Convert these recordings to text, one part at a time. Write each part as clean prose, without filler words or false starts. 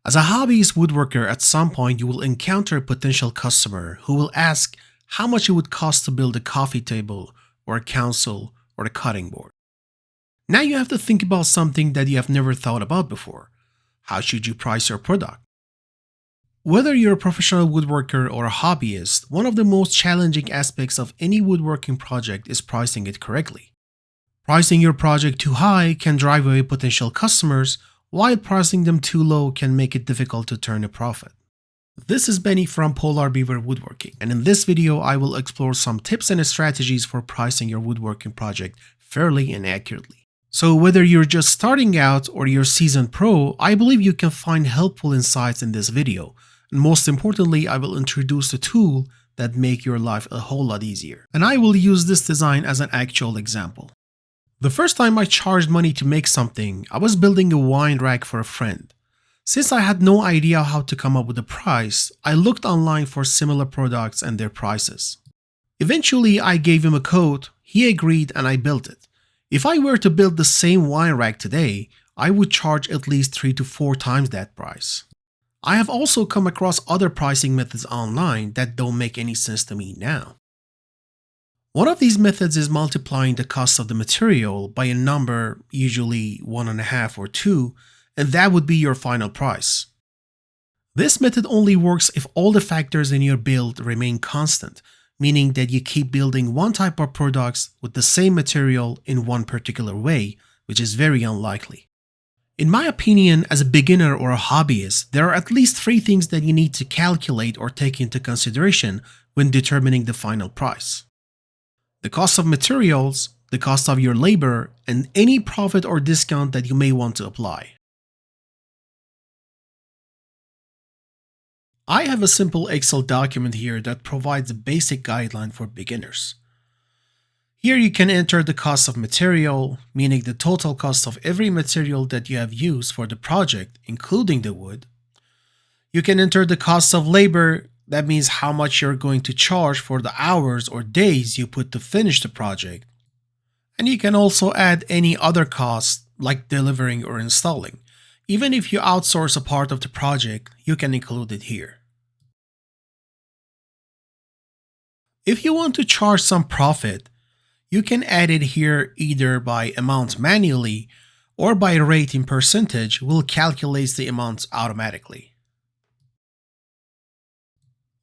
As a hobbyist woodworker, at some point you will encounter a potential customer who will ask how much it would cost to build a coffee table or a console or a cutting board. Now you have to think about something that you have never thought about before. How should you price your product? Whether you're a professional woodworker or a hobbyist, one of the most challenging aspects of any woodworking project is pricing it correctly. Pricing your project too high can drive away potential customers, while pricing them too low can make it difficult to turn a profit. This is Benny from Polar Beaver Woodworking, and in this video I will explore some tips and strategies for pricing your woodworking project fairly and accurately. So whether you're just starting out or you're a seasoned pro, I believe you can find helpful insights in this video. And most importantly, I will introduce a tool that make your life a whole lot easier. And I will use this design as an actual example. The first time I charged money to make something, I was building a wine rack for a friend. Since I had no idea how to come up with a price, I looked online for similar products and their prices. Eventually, I gave him a quote, he agreed, and I built it. If I were to build the same wine rack today, I would charge at least 3 to 4 times that price. I have also come across other pricing methods online that don't make any sense to me now. One of these methods is multiplying the cost of the material by a number, usually 1.5 or 2, and that would be your final price. This method only works if all the factors in your build remain constant, meaning that you keep building one type of products with the same material in one particular way, which is very unlikely. In my opinion, as a beginner or a hobbyist, there are at least 3 things that you need to calculate or take into consideration when determining the final price: the cost of materials, the cost of your labor, and any profit or discount that you may want to apply. I have a simple Excel document here that provides a basic guideline for beginners. Here you can enter the cost of material, meaning the total cost of every material that you have used for the project, including the wood. You can enter the cost of labor, that means how much you're going to charge for the hours or days you put to finish the project. And you can also add any other costs like delivering or installing. Even if you outsource a part of the project, you can include it here. If you want to charge some profit, you can add it here either by amount manually or by rate in percentage will calculate the amounts automatically.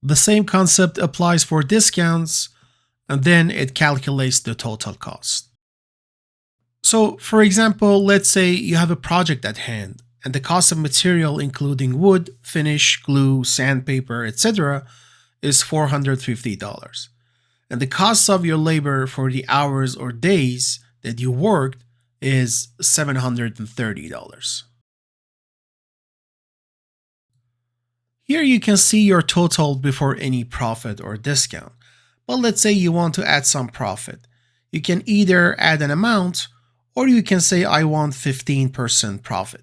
The same concept applies for discounts, and then it calculates the total cost. So, for example, let's say you have a project at hand, and the cost of material including wood, finish, glue, sandpaper, etc. is $450. And the cost of your labor for the hours or days that you worked is $730. Here you can see your total before any profit or discount. But let's say you want to add some profit. You can either add an amount or you can say I want 15% profit.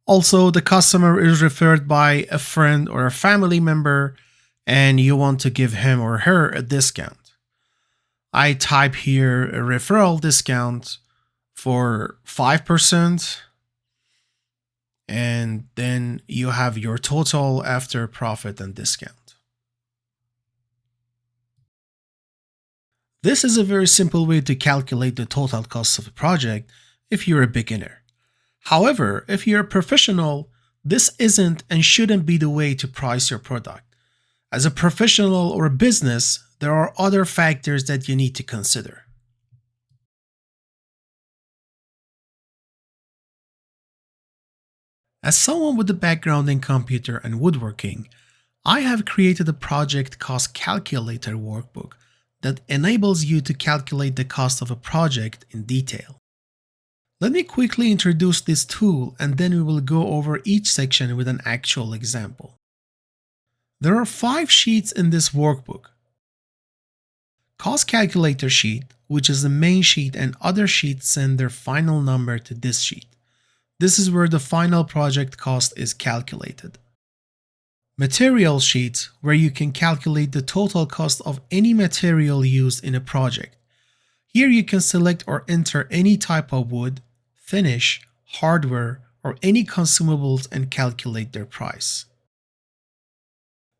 Also, the customer is referred by a friend or a family member and you want to give him or her a discount. I type here a referral discount for 5%, and then you have your total after profit and discount. This is a very simple way to calculate the total cost of a project if you're a beginner. However, if you're a professional, this isn't and shouldn't be the way to price your product. As a professional or a business, there are other factors that you need to consider. As someone with a background in computer and woodworking, I have created a project cost calculator workbook that enables you to calculate the cost of a project in detail. Let me quickly introduce this tool and then we will go over each section with an actual example. There are 5 sheets in this workbook. Cost calculator sheet, which is the main sheet, and other sheets send their final number to this sheet. This is where the final project cost is calculated. Material sheet, where you can calculate the total cost of any material used in a project. Here you can select or enter any type of wood, finish, hardware, or any consumables and calculate their price.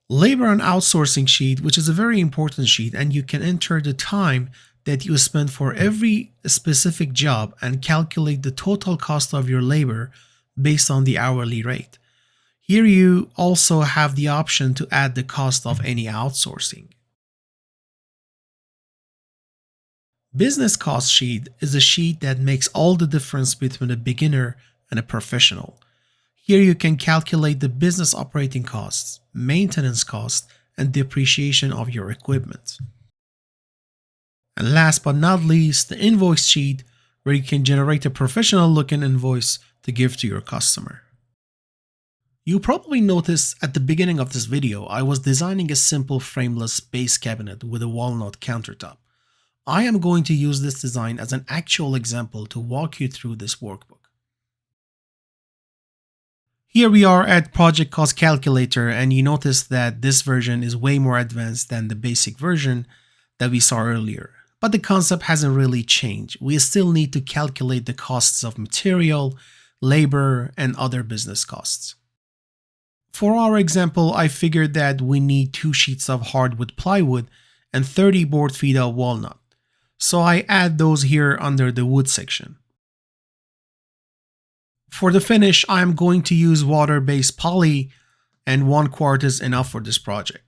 Labor and outsourcing sheet, which is a very important sheet, and you can enter the time that you spend for every specific job and calculate the total cost of your labor based on the hourly rate. Here you also have the option to add the cost of any outsourcing. Business cost sheet is a sheet that makes all the difference between a beginner and a professional. Here you can calculate the business operating costs, maintenance costs, and depreciation of your equipment. And last but not least, the invoice sheet, where you can generate a professional looking invoice to give to your customer. You probably noticed at the beginning of this video, I was designing a simple frameless base cabinet with a walnut countertop. I am going to use this design as an actual example to walk you through this workbook. Here we are at Project Cost Calculator, and you notice that this version is way more advanced than the basic version that we saw earlier. But the concept hasn't really changed. We still need to calculate the costs of material, labor, and other business costs. For our example, I figured that we need 2 sheets of hardwood plywood and 30 board feet of walnut. So I add those here under the wood section. For the finish, I am going to use water-based poly, and 1 quart is enough for this project.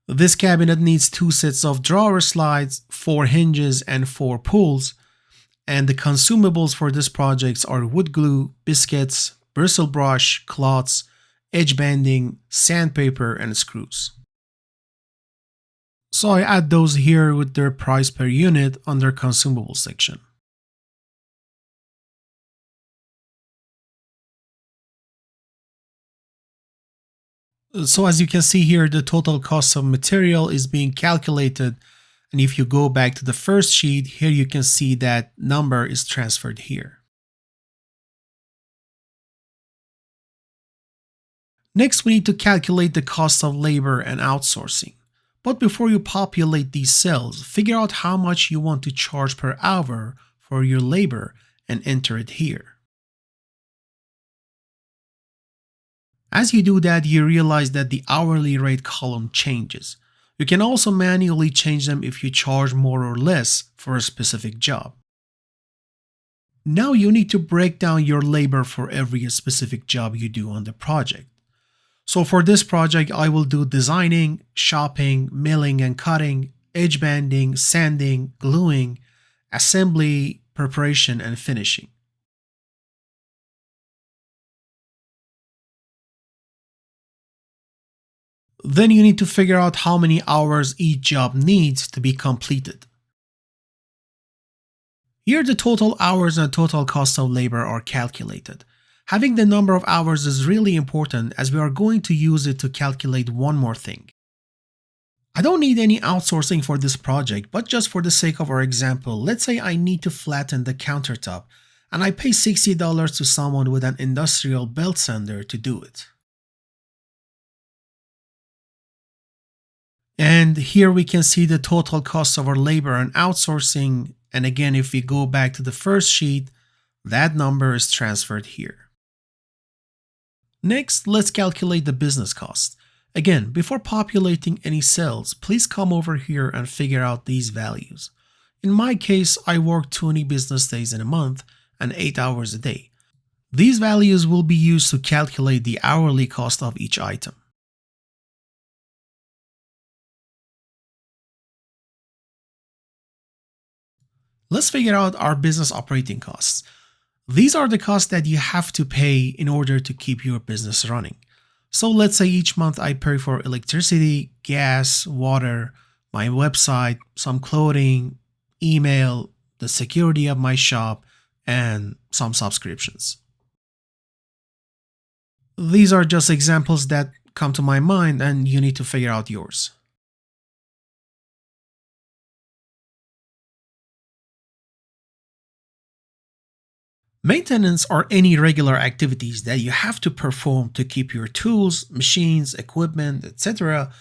This cabinet needs 2 sets of drawer slides, 4 hinges, and 4 pulls. And the consumables for this project are wood glue, biscuits, bristle brush, cloths, edge banding, sandpaper, and screws. So I add those here with their price per unit under consumable section. So as you can see here, the total cost of material is being calculated. And if you go back to the first sheet, here you can see that number is transferred here. Next, we need to calculate the cost of labor and outsourcing. But before you populate these cells, figure out how much you want to charge per hour for your labor and enter it here. As you do that, you realize that the hourly rate column changes. You can also manually change them if you charge more or less for a specific job. Now you need to break down your labor for every specific job you do on the project. So for this project, I will do designing, shopping, milling and cutting, edge banding, sanding, gluing, assembly, preparation, and finishing. Then you need to figure out how many hours each job needs to be completed. Here the total hours and total cost of labor are calculated. Having the number of hours is really important as we are going to use it to calculate one more thing. I don't need any outsourcing for this project, but just for the sake of our example, let's say I need to flatten the countertop and I pay $60 to someone with an industrial belt sander to do it. And here we can see the total cost of our labor and outsourcing. And again, if we go back to the first sheet, that number is transferred here. Next, let's calculate the business cost. Again, before populating any cells, please come over here and figure out these values. In my case, I work 20 business days in a month and 8 hours a day. These values will be used to calculate the hourly cost of each item. Let's figure out our business operating costs. These are the costs that you have to pay in order to keep your business running. So let's say each month I pay for electricity, gas, water, my website, some clothing, email, the security of my shop, and some subscriptions. These are just examples that come to my mind and you need to figure out yours. Maintenance are any regular activities that you have to perform to keep your tools, machines, equipment, etc.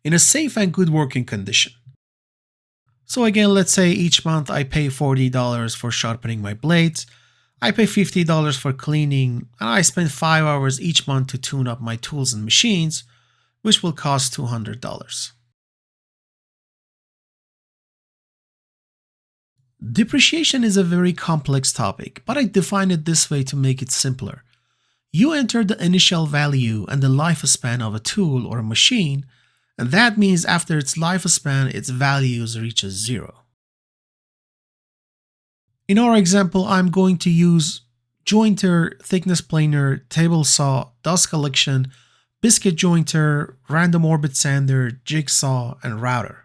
in a safe and good working condition. So again, let's say each month I pay $40 for sharpening my blades, I pay $50 for cleaning, and I spend 5 hours each month to tune up my tools and machines, which will cost $200. Depreciation is a very complex topic, but I define it this way to make it simpler. You enter the initial value and the lifespan of a tool or a machine, and that means after its lifespan, its values reaches zero. In our example, I'm going to use jointer, thickness planer, table saw, dust collection, biscuit jointer, random orbit sander, jigsaw, and router.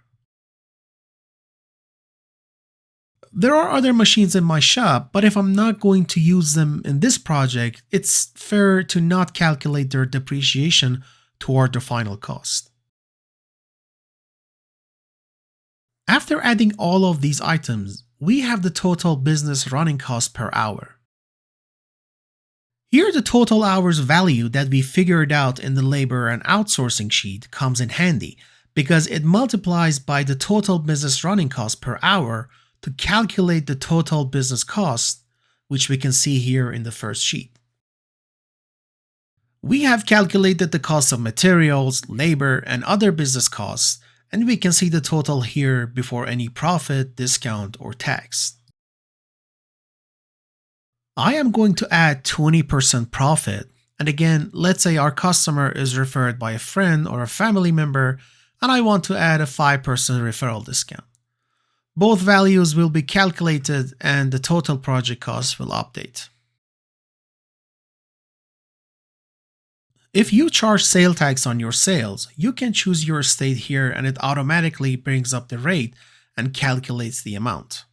There are other machines in my shop, but if I'm not going to use them in this project, it's fair to not calculate their depreciation toward the final cost. After adding all of these items, we have the total business running cost per hour. Here, the total hours value that we figured out in the labor and outsourcing sheet comes in handy because it multiplies by the total business running cost per hour to calculate the total business cost, which we can see here in the first sheet. We have calculated the cost of materials, labor, and other business costs, and we can see the total here before any profit, discount, or tax. I am going to add 20% profit, and again, let's say our customer is referred by a friend or a family member, and I want to add a 5% referral discount. Both values will be calculated and the total project cost will update. If you charge sale tax on your sales, you can choose your state here and it automatically brings up the rate and calculates the amount.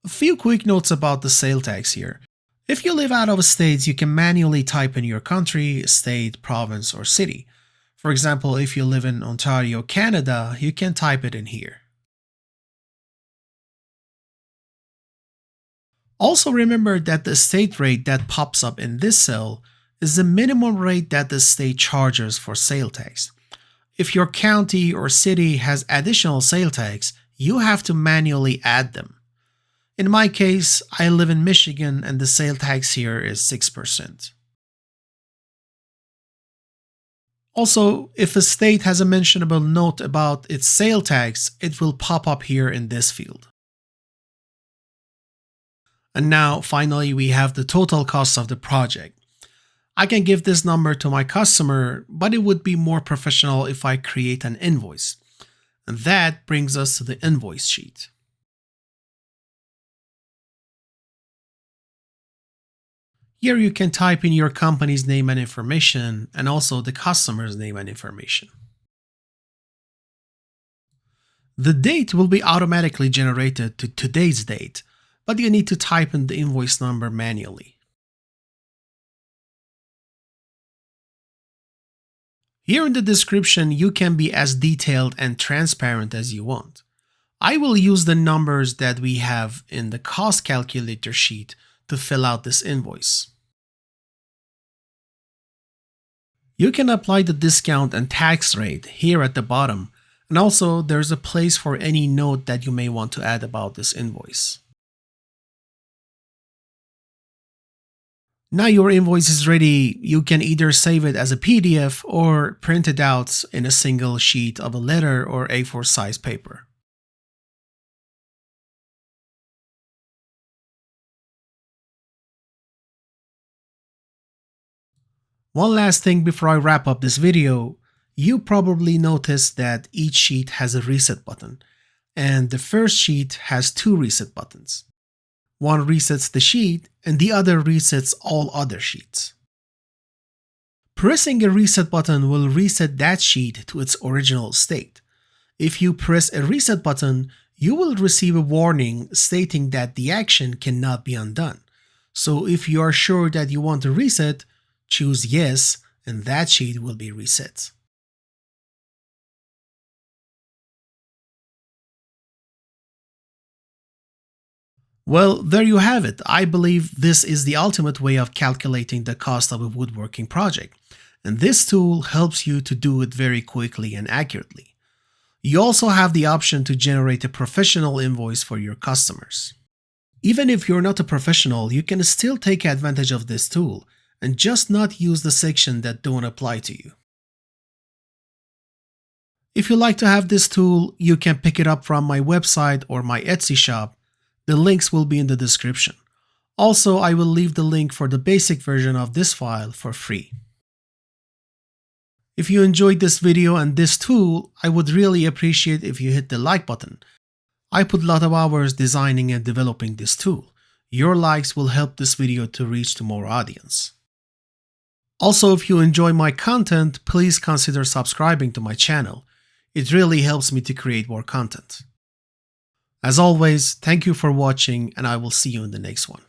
A few quick notes about the sale tax here. If you live out of states, you can manually type in your country, state, province, or city. For example, if you live in Ontario, Canada, you can type it in here. Also remember that the state rate that pops up in this cell is the minimum rate that the state charges for sale tax. If your county or city has additional sale tax, you have to manually add them. In my case, I live in Michigan and the sale tax here is 6%. Also, if a state has a mentionable note about its sale tax, it will pop up here in this field. And now, finally, we have the total cost of the project. I can give this number to my customer, but it would be more professional if I create an invoice. And that brings us to the invoice sheet. Here you can type in your company's name and information, and also the customer's name and information. The date will be automatically generated to today's date, but you need to type in the invoice number manually. Here in the description, you can be as detailed and transparent as you want. I will use the numbers that we have in the cost calculator sheet to fill out this invoice. You can apply the discount and tax rate here at the bottom, and also there's a place for any note that you may want to add about this invoice. Now your invoice is ready. You can either save it as a PDF or print it out in a single sheet of a letter or A4 size paper. One last thing before I wrap up this video, you probably noticed that each sheet has a reset button, and the first sheet has two reset buttons. One resets the sheet and the other resets all other sheets. Pressing a reset button will reset that sheet to its original state. If you press a reset button, you will receive a warning stating that the action cannot be undone. So if you are sure that you want to reset, choose yes, and that sheet will be reset. Well, there you have it. I believe this is the ultimate way of calculating the cost of a woodworking project, and this tool helps you to do it very quickly and accurately. You also have the option to generate a professional invoice for your customers. Even if you're not a professional, you can still take advantage of this tool and just not use the section that don't apply to you. If you like to have this tool, you can pick it up from my website or my Etsy shop. The links will be in the description. Also, I will leave the link for the basic version of this file for free. If you enjoyed this video and this tool, I would really appreciate if you hit the like button. I put a lot of hours designing and developing this tool. Your likes will help this video to reach to more audience. Also, if you enjoy my content, please consider subscribing to my channel. It really helps me to create more content. As always, thank you for watching, and I will see you in the next one.